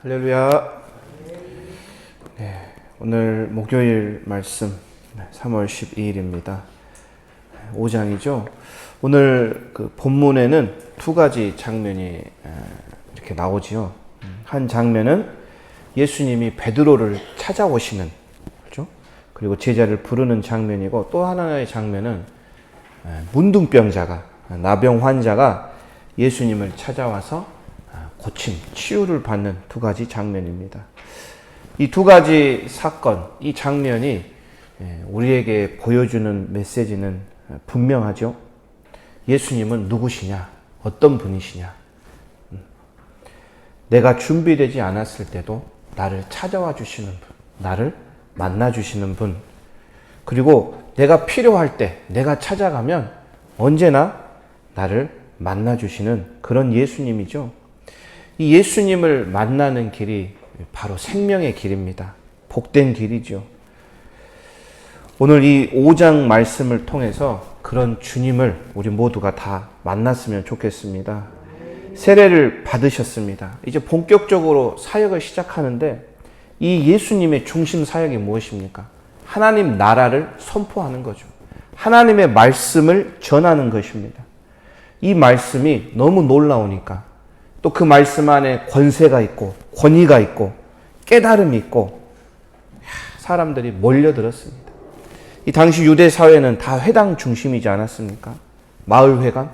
할렐루야. 네, 오늘 목요일 말씀 3월 12일입니다. 5장이죠. 오늘 그 본문에는 두 가지 장면이 이렇게 나오지요. 한 장면은 예수님이 베드로를 찾아오시는 거죠. 그리고 제자를 부르는 장면이고, 또 하나의 장면은 문둥병자가, 나병 환자가 예수님을 찾아와서 고침, 치유를 받는 두 가지 장면입니다. 이 두 가지 사건, 이 장면이 우리에게 보여주는 메시지는 분명하죠. 예수님은 누구시냐? 어떤 분이시냐? 내가 준비되지 않았을 때도 나를 찾아와 주시는 분, 나를 만나 주시는 분, 그리고 내가 필요할 때 내가 찾아가면 언제나 나를 만나 주시는 그런 예수님이죠. 이 예수님을 만나는 길이 바로 생명의 길입니다. 복된 길이죠. 오늘 이 5장 말씀을 통해서 그런 주님을 우리 모두가 다 만났으면 좋겠습니다. 세례를 받으셨습니다. 이제 본격적으로 사역을 시작하는데, 이 예수님의 중심 사역이 무엇입니까? 하나님 나라를 선포하는 거죠. 하나님의 말씀을 전하는 것입니다. 이 말씀이 너무 놀라우니까 또 그 말씀 안에 권세가 있고 권위가 있고 깨달음이 있고 사람들이 몰려들었습니다. 이 당시 유대 사회는 다 회당 중심이지 않았습니까? 마을 회관,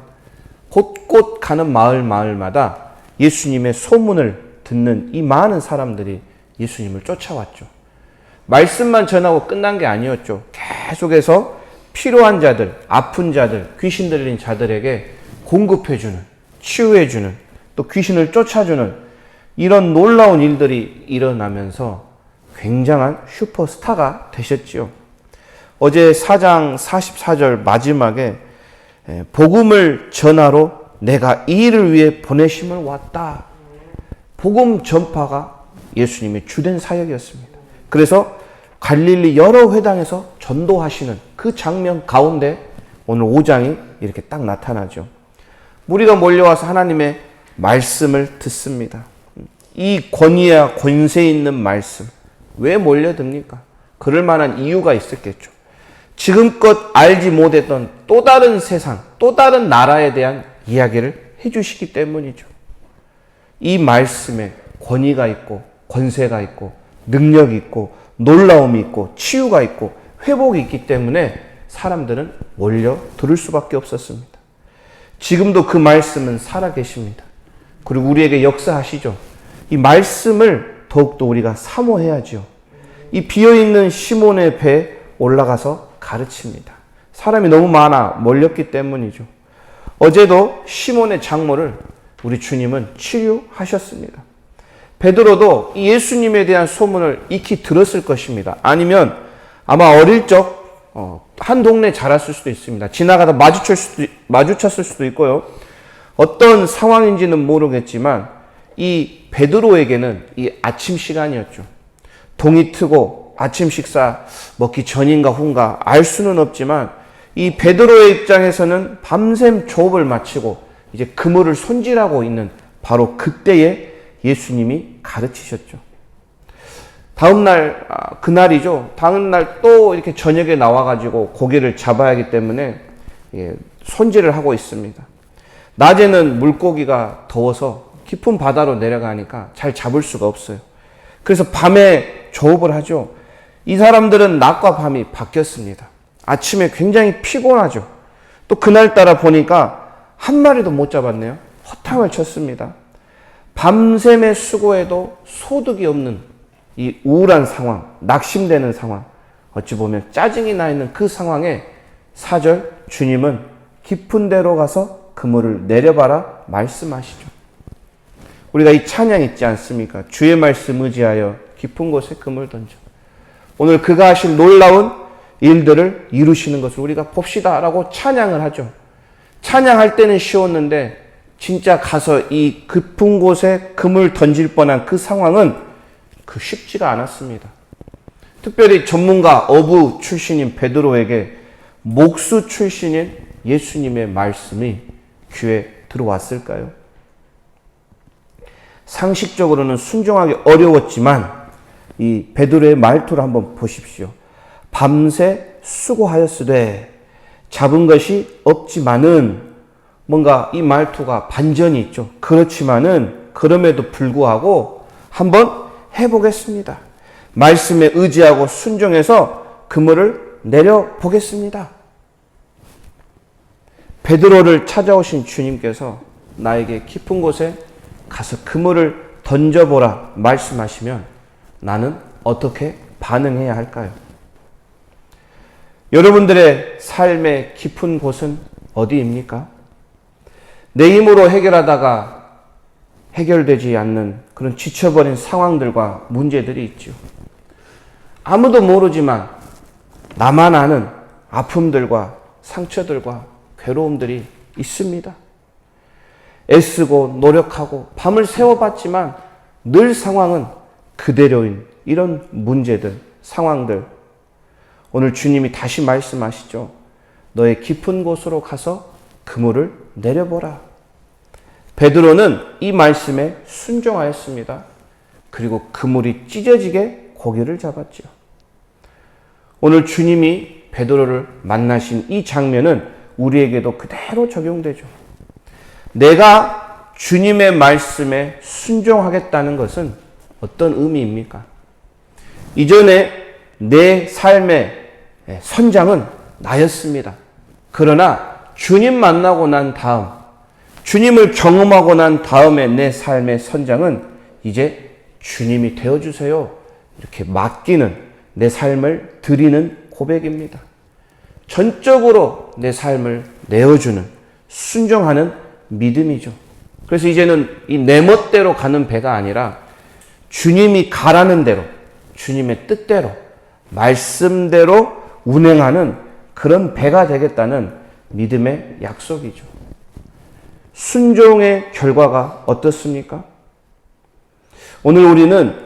곳곳 가는 마을마다 예수님의 소문을 듣는 이 많은 사람들이 예수님을 쫓아왔죠. 말씀만 전하고 끝난 게 아니었죠. 계속해서 필요한 자들, 아픈 자들, 귀신 들린 자들에게 공급해주는, 치유해주는, 또 귀신을 쫓아주는 이런 놀라운 일들이 일어나면서 굉장한 슈퍼스타가 되셨지요. 어제 4장 44절 마지막에 복음을 전하러 내가 이 일을 위해 보내심을 왔다. 복음 전파가 예수님의 주된 사역이었습니다. 그래서 갈릴리 여러 회당에서 전도하시는 그 장면 가운데 오늘 5장이 이렇게 딱 나타나죠. 무리가 몰려와서 하나님의 말씀을 듣습니다. 이 권위와 권세 있는 말씀, 왜 몰려듭니까? 그럴 만한 이유가 있었겠죠. 지금껏 알지 못했던 또 다른 세상, 또 다른 나라에 대한 이야기를 해주시기 때문이죠. 이 말씀에 권위가 있고 권세가 있고 능력이 있고 놀라움이 있고 치유가 있고 회복이 있기 때문에 사람들은 몰려 들을 수밖에 없었습니다. 지금도 그 말씀은 살아계십니다. 그리고 우리에게 역사하시죠. 이 말씀을 더욱더 우리가 사모해야죠. 이 비어있는 시몬의 배에 올라가서 가르칩니다. 사람이 너무 많아 몰렸기 때문이죠. 어제도 시몬의 장모를 우리 주님은 치유하셨습니다. 베드로도 이 예수님에 대한 소문을 익히 들었을 것입니다. 아니면 아마 어릴 적 한 동네 자랐을 수도 있습니다. 지나가다 마주쳤을 수도 있고요. 어떤 상황인지는 모르겠지만 이 베드로에게는 이 아침 시간이었죠. 동이 트고 아침 식사 먹기 전인가 후인가 알 수는 없지만 이 베드로의 입장에서는 밤샘 조업을 마치고 이제 그물을 손질하고 있는 바로 그때에 예수님이 가르치셨죠. 다음날, 그날이죠. 다음날 또 이렇게 저녁에 나와가지고 고기를 잡아야 하기 때문에 손질을 하고 있습니다. 낮에는 물고기가 더워서 깊은 바다로 내려가니까 잘 잡을 수가 없어요. 그래서 밤에 조업을 하죠. 이 사람들은 낮과 밤이 바뀌었습니다. 아침에 굉장히 피곤하죠. 또 그날따라 보니까 한 마리도 못 잡았네요. 허탕을 쳤습니다. 밤샘의 수고에도 소득이 없는 이 우울한 상황, 낙심되는 상황, 어찌 보면 짜증이 나 있는 그 상황에 4절 주님은 깊은 데로 가서 그물을 내려봐라 말씀하시죠. 우리가 이 찬양 있지 않습니까? 주의 말씀 의지하여 깊은 곳에 그물 던져. 오늘 그가 하신 놀라운 일들을 이루시는 것을 우리가 봅시다라고 찬양을 하죠. 찬양할 때는 쉬웠는데 진짜 가서 이 깊은 곳에 그물 던질 뻔한 그 상황은 쉽지가 않았습니다. 특별히 전문가 어부 출신인 베드로에게 목수 출신인 예수님의 말씀이 귀에 들어왔을까요? 상식적으로는 순종하기 어려웠지만 이 베드로의 말투를 한번 보십시오. 밤새 수고하였으되 잡은 것이 없지만은, 뭔가 이 말투가 반전이 있죠. 그렇지만은 그럼에도 불구하고 한번 해보겠습니다. 말씀에 의지하고 순종해서 그물을 내려보겠습니다. 베드로를 찾아오신 주님께서 나에게 깊은 곳에 가서 그물을 던져보라 말씀하시면 나는 어떻게 반응해야 할까요? 여러분들의 삶의 깊은 곳은 어디입니까? 내 힘으로 해결하다가 해결되지 않는 그런 지쳐버린 상황들과 문제들이 있죠. 아무도 모르지만 나만 아는 아픔들과 상처들과 괴로움들이 있습니다. 애쓰고 노력하고 밤을 새워봤지만 늘 상황은 그대로인 이런 문제들, 상황들. 오늘 주님이 다시 말씀하시죠. 너의 깊은 곳으로 가서 그물을 내려보라. 베드로는 이 말씀에 순종하였습니다. 그리고 그물이 찢어지게 고기를 잡았죠. 오늘 주님이 베드로를 만나신 이 장면은 우리에게도 그대로 적용되죠. 내가 주님의 말씀에 순종하겠다는 것은 어떤 의미입니까? 이전에 내 삶의 선장은 나였습니다. 그러나 주님 만나고 난 다음, 주님을 경험하고 난 다음에 내 삶의 선장은 이제 주님이 되어주세요. 이렇게 맡기는, 내 삶을 드리는 고백입니다. 전적으로 내 삶을 내어주는, 순종하는 믿음이죠. 그래서 이제는 이 내 멋대로 가는 배가 아니라 주님이 가라는 대로, 주님의 뜻대로, 말씀대로 운행하는 그런 배가 되겠다는 믿음의 약속이죠. 순종의 결과가 어떻습니까? 오늘 우리는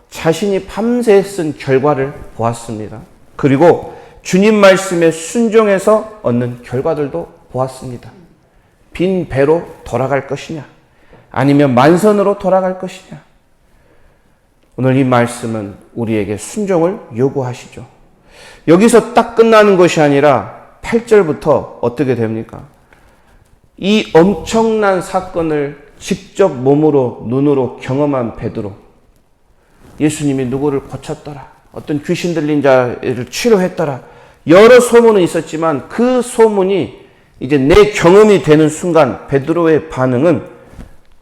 자신이 밤새 쓴 결과를 보았습니다. 그리고 주님 말씀에 순종해서 얻는 결과들도 보았습니다. 빈 배로 돌아갈 것이냐, 아니면 만선으로 돌아갈 것이냐. 오늘 이 말씀은 우리에게 순종을 요구하시죠. 여기서 딱 끝나는 것이 아니라 8절부터 어떻게 됩니까? 이 엄청난 사건을 직접 몸으로, 눈으로 경험한 베드로, 예수님이 누구를 고쳤더라, 어떤 귀신 들린 자를 치료했더라, 여러 소문은 있었지만 그 소문이 이제 내 경험이 되는 순간 베드로의 반응은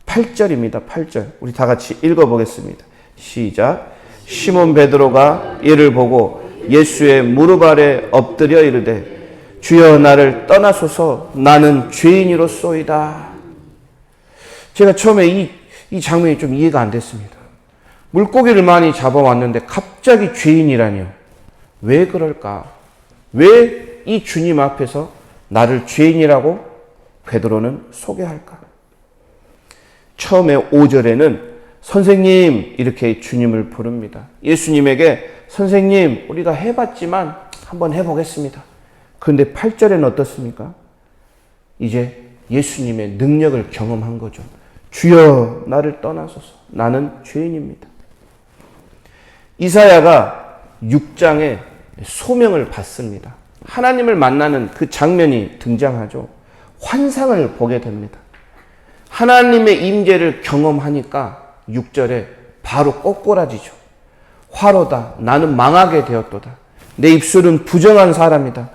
8절입니다. 8절. 우리 다 같이 읽어보겠습니다. 시작. 시몬 베드로가 이를 보고 예수의 무릎 아래 엎드려 이르되 주여 나를 떠나소서 나는 죄인이로소이다. 제가 처음에 이 장면이 좀 이해가 안 됐습니다. 물고기를 많이 잡아왔는데 갑자기 죄인이라니요. 왜 그럴까? 왜 이 주님 앞에서 나를 죄인이라고 베드로는 소개할까? 처음에 5절에는 선생님 이렇게 주님을 부릅니다. 예수님에게 선생님 우리가 해봤지만 한번 해보겠습니다. 그런데 8절에는 어떻습니까? 이제 예수님의 능력을 경험한 거죠. 주여 나를 떠나소서 나는 죄인입니다. 이사야가 6장에 소명을 받습니다. 하나님을 만나는 그 장면이 등장하죠. 환상을 보게 됩니다. 하나님의 임재를 경험하니까 6절에 바로 꼬꾸라지죠. 화로다. 나는 망하게 되었도다. 내 입술은 부정한 사람이다.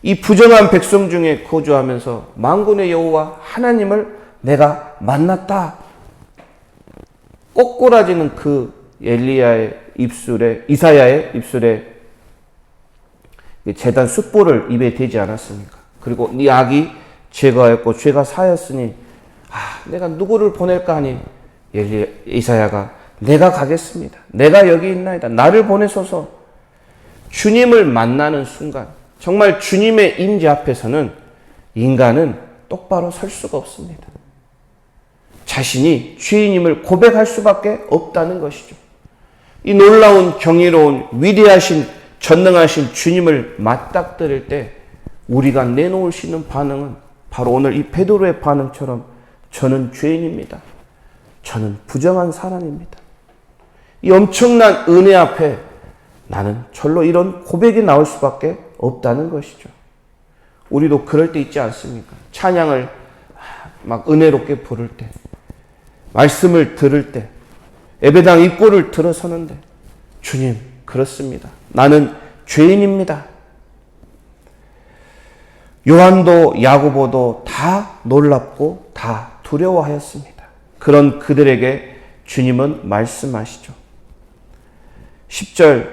이 부정한 백성 중에 거주하면서 만군의 여호와 하나님을 내가 만났다. 꼬꾸라지는 그 엘리야의 입술에, 이사야의 입술에 제단 숯불을 입에 대지 않았습니까? 그리고 네 악이 제거하였고 죄가 사였으니 내가 누구를 보낼까 하니 이사야가 내가 가겠습니다. 내가 여기 있나이다. 나를 보내소서. 주님을 만나는 순간 정말 주님의 임재 앞에서는 인간은 똑바로 설 수가 없습니다. 자신이 죄인임을 고백할 수밖에 없다는 것이죠. 이 놀라운 경이로운 위대하신 전능하신 주님을 맞닥뜨릴 때 우리가 내놓을 수 있는 반응은 바로 오늘 이 베드로의 반응처럼 저는 죄인입니다. 저는 부정한 사람입니다. 이 엄청난 은혜 앞에 나는 절로 이런 고백이 나올 수밖에 없다는 것이죠. 우리도 그럴 때 있지 않습니까? 찬양을 막 은혜롭게 부를 때, 말씀을 들을 때, 예배당 입구를 들어서는데, 주님, 그렇습니다. 나는 죄인입니다. 요한도 야고보도 다 놀랍고 다 두려워하였습니다. 그런 그들에게 주님은 말씀하시죠. 10절,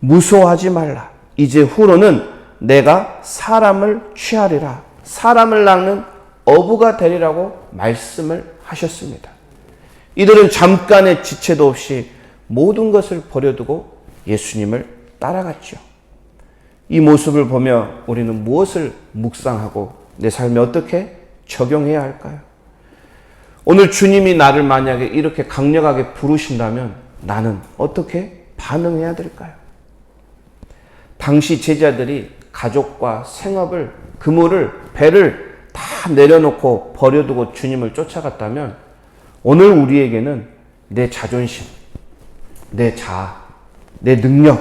무서워하지 말라. 이제 후로는 내가 사람을 취하리라. 사람을 낚는 어부가 되리라고 말씀을 하셨습니다. 이들은 잠깐의 지체도 없이 모든 것을 버려두고 예수님을 따라갔죠. 이 모습을 보며 우리는 무엇을 묵상하고 내 삶에 어떻게 적용해야 할까요? 오늘 주님이 나를 만약에 이렇게 강력하게 부르신다면 나는 어떻게 반응해야 될까요? 당시 제자들이 가족과 생업을, 그물을, 배를 다 내려놓고 버려두고 주님을 쫓아갔다면 오늘 우리에게는 내 자존심, 내 자아, 내 능력,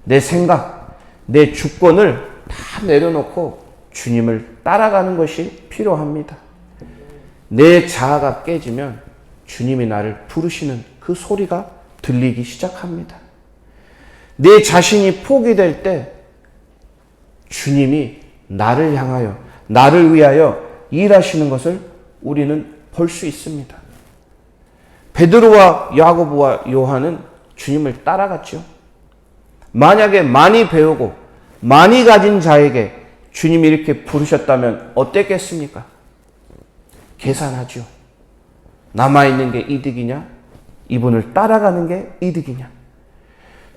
내 생각, 내 주권을 다 내려놓고 주님을 따라가는 것이 필요합니다. 내 자아가 깨지면 주님이 나를 부르시는 그 소리가 들리기 시작합니다. 내 자신이 포기될 때 주님이 나를 향하여, 나를 위하여 일하시는 것을 우리는 볼 수 있습니다. 베드로와 야고보와 요한은 주님을 따라갔죠. 만약에 많이 배우고 많이 가진 자에게 주님이 이렇게 부르셨다면 어땠겠습니까? 계산하죠. 남아있는 게 이득이냐? 이분을 따라가는 게 이득이냐?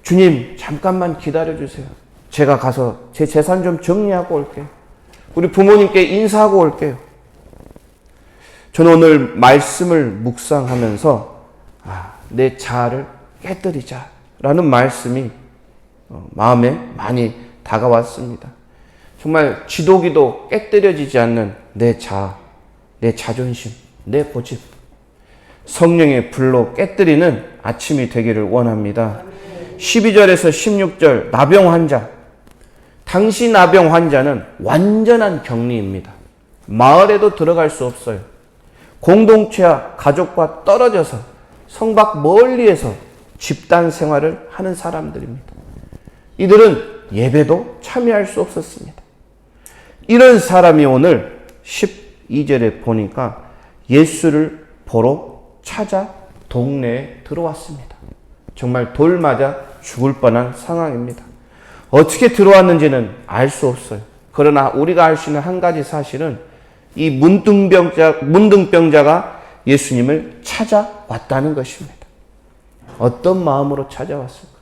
주님, 잠깐만 기다려주세요. 제가 가서 제 재산 좀 정리하고 올게요. 우리 부모님께 인사하고 올게요. 저는 오늘 말씀을 묵상하면서 내 자아를 깨뜨리자라는 말씀이 마음에 많이 다가왔습니다. 정말 지도기도 깨뜨려지지 않는 내 자아, 내 자존심, 내 고집, 성령의 불로 깨뜨리는 아침이 되기를 원합니다. 12절에서 16절 나병 환자. 당시 나병 환자는 완전한 격리입니다. 마을에도 들어갈 수 없어요. 공동체와 가족과 떨어져서 성밖 멀리에서 집단 생활을 하는 사람들입니다. 이들은 예배도 참여할 수 없었습니다. 이런 사람이 오늘 12절에 보니까 예수를 보러 찾아 동네에 들어왔습니다. 정말 돌 맞아 죽을 뻔한 상황입니다. 어떻게 들어왔는지는 알 수 없어요. 그러나 우리가 알 수 있는 한 가지 사실은 이 문둥병자가 예수님을 찾아왔다는 것입니다. 어떤 마음으로 찾아왔을까?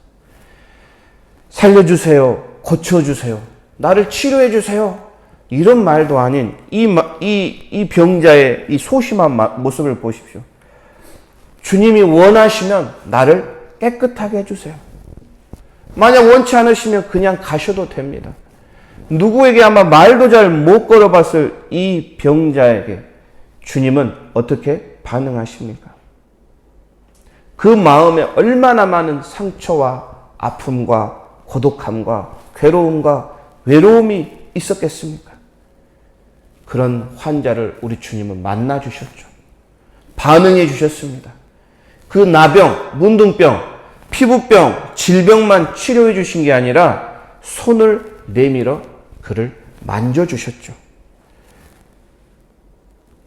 살려주세요. 고쳐주세요. 나를 치료해주세요. 이런 말도 아닌 이 병자의 이 소심한 모습을 보십시오. 주님이 원하시면 나를 깨끗하게 해주세요. 만약 원치 않으시면 그냥 가셔도 됩니다. 누구에게 아마 말도 잘 못 걸어봤을 이 병자에게 주님은 어떻게 반응하십니까? 그 마음에 얼마나 많은 상처와 아픔과 고독함과 괴로움과 외로움이 있었겠습니까? 그런 환자를 우리 주님은 만나 주셨죠. 반응해 주셨습니다. 그 나병, 문둥병, 피부병, 질병만 치료해 주신 게 아니라 손을 내밀어 그를 만져주셨죠.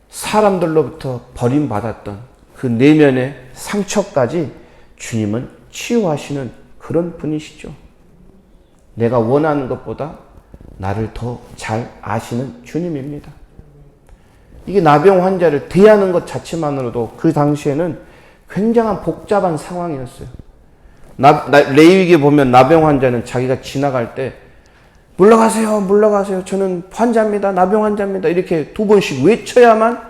사람들로부터 버림받았던 그 내면의 상처까지 주님은 치유하시는 그런 분이시죠. 내가 원하는 것보다 나를 더 잘 아시는 주님입니다. 이게 나병 환자를 대하는 것 자체만으로도 그 당시에는 굉장한 복잡한 상황이었어요. 레위기에 보면 나병 환자는 자기가 지나갈 때 물러가세요, 물러가세요. 저는 환자입니다. 나병 환자입니다. 이렇게 2번씩 외쳐야만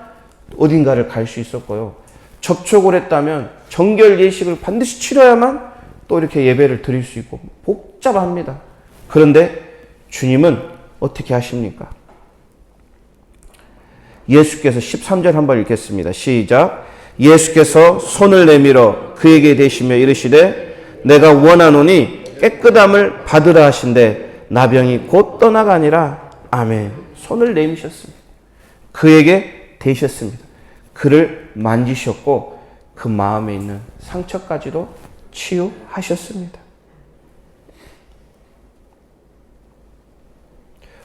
어딘가를 갈 수 있었고요. 접촉을 했다면 정결 예식을 반드시 치러야만 또 이렇게 예배를 드릴 수 있고 복잡합니다. 그런데 주님은 어떻게 하십니까? 예수께서 13절 한번 읽겠습니다. 시작. 예수께서 손을 내밀어 그에게 대시며 이르시되 내가 원하노니 깨끗함을 받으라 하신대 나병이 곧 떠나가니라. 아멘. 손을 내미셨습니다. 그에게 대셨습니다. 그를 만지셨고 그 마음에 있는 상처까지도 치유하셨습니다.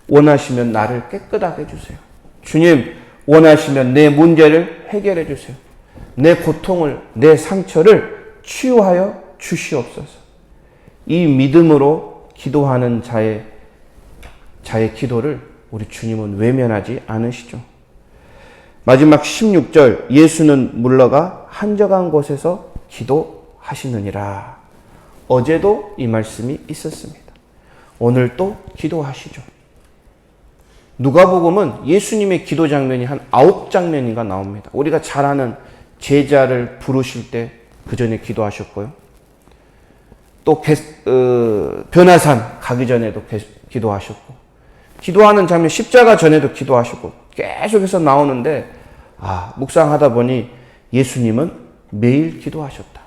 원하시면 나를 깨끗하게 해주세요. 주님, 원하시면 내 문제를 해결해 주세요. 내 고통을, 내 상처를 치유하여 주시옵소서. 이 믿음으로 기도하는 자의 기도를 우리 주님은 외면하지 않으시죠. 마지막 16절, 예수는 물러가 한적한 곳에서 기도하시느니라. 어제도 이 말씀이 있었습니다. 오늘 또 기도하시죠. 누가복음은 예수님의 기도 장면이 한 9장면인가 나옵니다. 우리가 잘 아는 제자를 부르실 때 그 전에 기도하셨고요. 또 변화산 가기 전에도 기도하셨고, 기도하는 장면 십자가 전에도 기도하셨고, 계속해서 나오는데 묵상하다 보니 예수님은 매일 기도하셨다.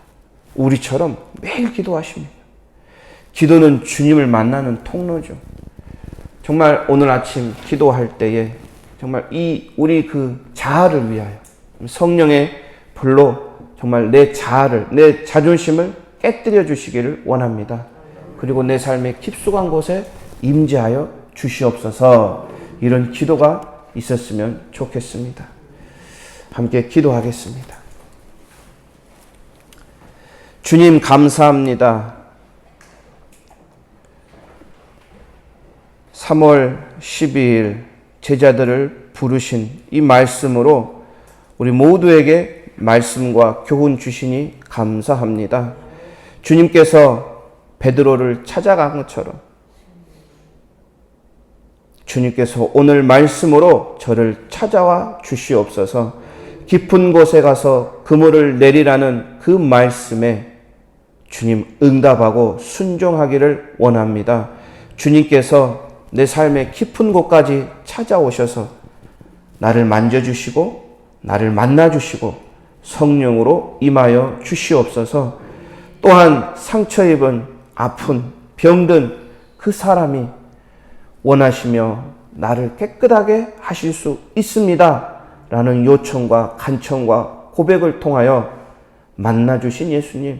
우리처럼 매일 기도하십니다. 기도는 주님을 만나는 통로죠. 정말 오늘 아침 기도할 때에 정말 우리 그 자아를 위하여 성령의 불로 정말 내 자아를, 내 자존심을 깨뜨려 주시기를 원합니다. 그리고 내 삶의 깊숙한 곳에 임재하여 주시옵소서. 이런 기도가 있었으면 좋겠습니다. 함께 기도하겠습니다. 주님 감사합니다. 3월 12일 제자들을 부르신 이 말씀으로 우리 모두에게 말씀과 교훈 주시니 감사합니다. 주님께서 베드로를 찾아간 것처럼 주님께서 오늘 말씀으로 저를 찾아와 주시옵소서. 깊은 곳에 가서 그물을 내리라는 그 말씀에 주님 응답하고 순종하기를 원합니다. 주님께서 내 삶의 깊은 곳까지 찾아오셔서 나를 만져주시고 나를 만나주시고 성령으로 임하여 주시옵소서. 또한 상처 입은 아픈 병든 그 사람이 원하시며 나를 깨끗하게 하실 수 있습니다 라는 요청과 간청과 고백을 통하여 만나주신 예수님,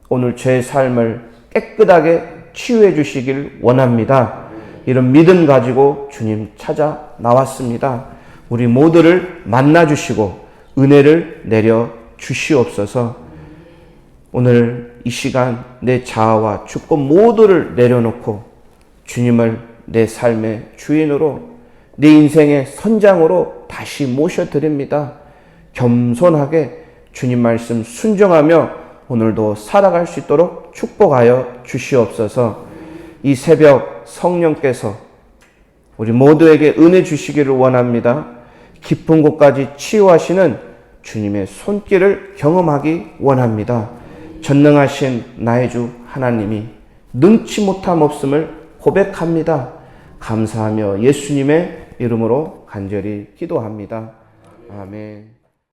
오늘 제 삶을 깨끗하게 치유해 주시길 원합니다. 이런 믿음 가지고 주님 찾아 나왔습니다. 우리 모두를 만나주시고 은혜를 내려 주시옵소서. 오늘 이 시간 내 자아와 주권 모두를 내려놓고 주님을 내 삶의 주인으로, 내 인생의 선장으로 다시 모셔드립니다. 겸손하게 주님 말씀 순종하며 오늘도 살아갈 수 있도록 축복하여 주시옵소서. 이 새벽 성령께서 우리 모두에게 은혜 주시기를 원합니다. 깊은 곳까지 치유하시는 주님의 손길을 경험하기 원합니다. 전능하신 나의 주 하나님이 능치 못함 없음을 고백합니다. 감사하며 예수님의 이름으로 간절히 기도합니다. 아멘.